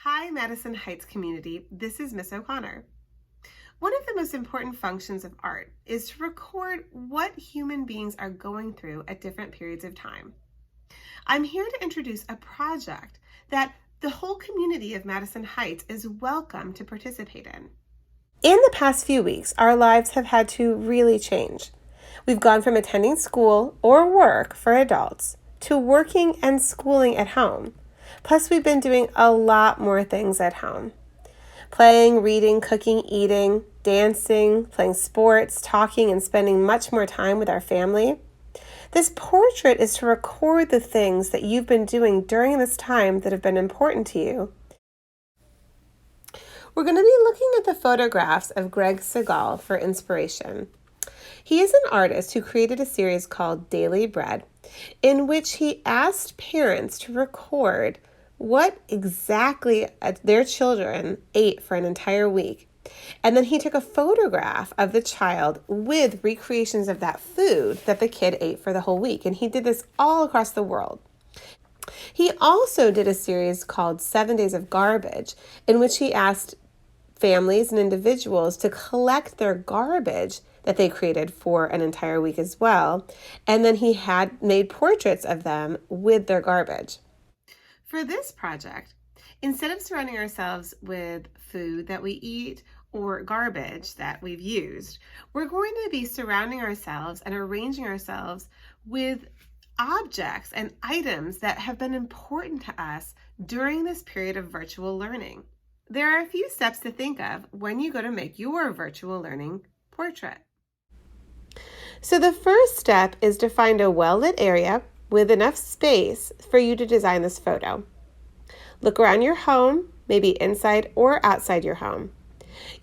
Hi, Madison Heights community. This is Miss O'Connor. One of the most important functions of art is to record what human beings are going through at different periods of time. I'm here to introduce a project that the whole community of Madison Heights is welcome to participate in. In the past few weeks, our lives have had to really change. We've gone from attending school or work for adults to working and schooling at home. Plus, we've been doing a lot more things at home. Playing, reading, cooking, eating, dancing, playing sports, talking, and spending much more time with our family. This portrait is to record the things that you've been doing during this time that have been important to you. We're going to be looking at the photographs of Greg Segal for inspiration. He is an artist who created a series called Daily Bread, in which he asked parents to record what exactly their children ate for an entire week. And then he took a photograph of the child with recreations of that food that the kid ate for the whole week. And he did this all across the world. He also did a series called 7 Days of Garbage, in which he asked families and individuals to collect their garbage that they created for an entire week as well. And then he had made portraits of them with their garbage. For this project, instead of surrounding ourselves with food that we eat or garbage that we've used, we're going to be surrounding ourselves and arranging ourselves with objects and items that have been important to us during this period of virtual learning. There are a few steps to think of when you go to make your virtual learning portrait. So the first step is to find a well-lit area with enough space for you to design this photo. Look around your home, maybe inside or outside your home.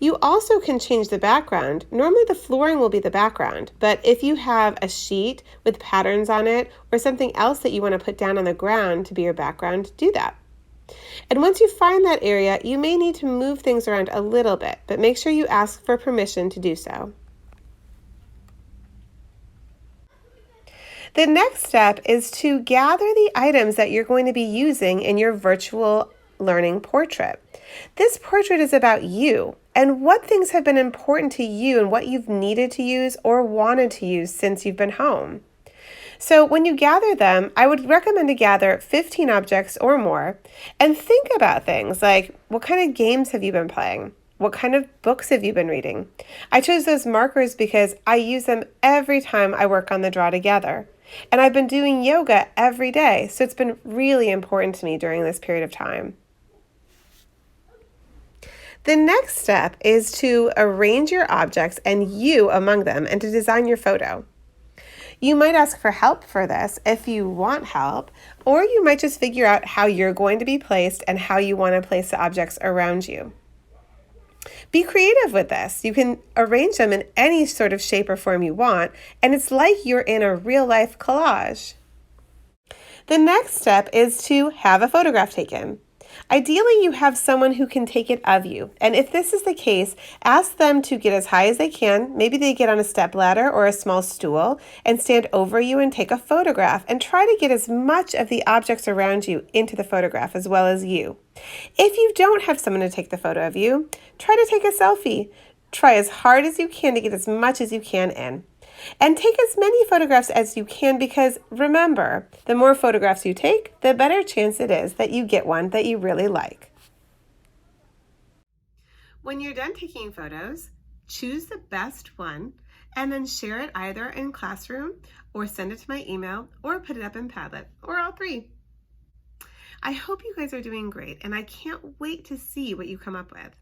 You also can change the background. Normally the flooring will be the background, but if you have a sheet with patterns on it or something else that you want to put down on the ground to be your background, do that. And once you find that area, you may need to move things around a little bit, but make sure you ask for permission to do so. The next step is to gather the items that you're going to be using in your virtual learning portrait. This portrait is about you and what things have been important to you and what you've needed to use or wanted to use since you've been home. So when you gather them, I would recommend to gather 15 objects or more and think about things like, what kind of games have you been playing? What kind of books have you been reading? I chose those markers because I use them every time I work on the Draw Together. And I've been doing yoga every day, so it's been really important to me during this period of time. The next step is to arrange your objects and you among them and to design your photo. You might ask for help for this if you want help, or you might just figure out how you're going to be placed and how you want to place the objects around you. Be creative with this. You can arrange them in any sort of shape or form you want, and it's like you're in a real-life collage. The next step is to have a photograph taken. Ideally, you have someone who can take it of you, and if this is the case, ask them to get as high as they can. Maybe they get on a stepladder or a small stool and stand over you and take a photograph, and try to get as much of the objects around you into the photograph as well as you. If you don't have someone to take the photo of you, try to take a selfie. Try as hard as you can to get as much as you can in. And take as many photographs as you can because remember, the more photographs you take, the better chance it is that you get one that you really like. When you're done taking photos, choose the best one and then share it either in Classroom or send it to my email or put it up in Padlet or all three. I hope you guys are doing great and I can't wait to see what you come up with.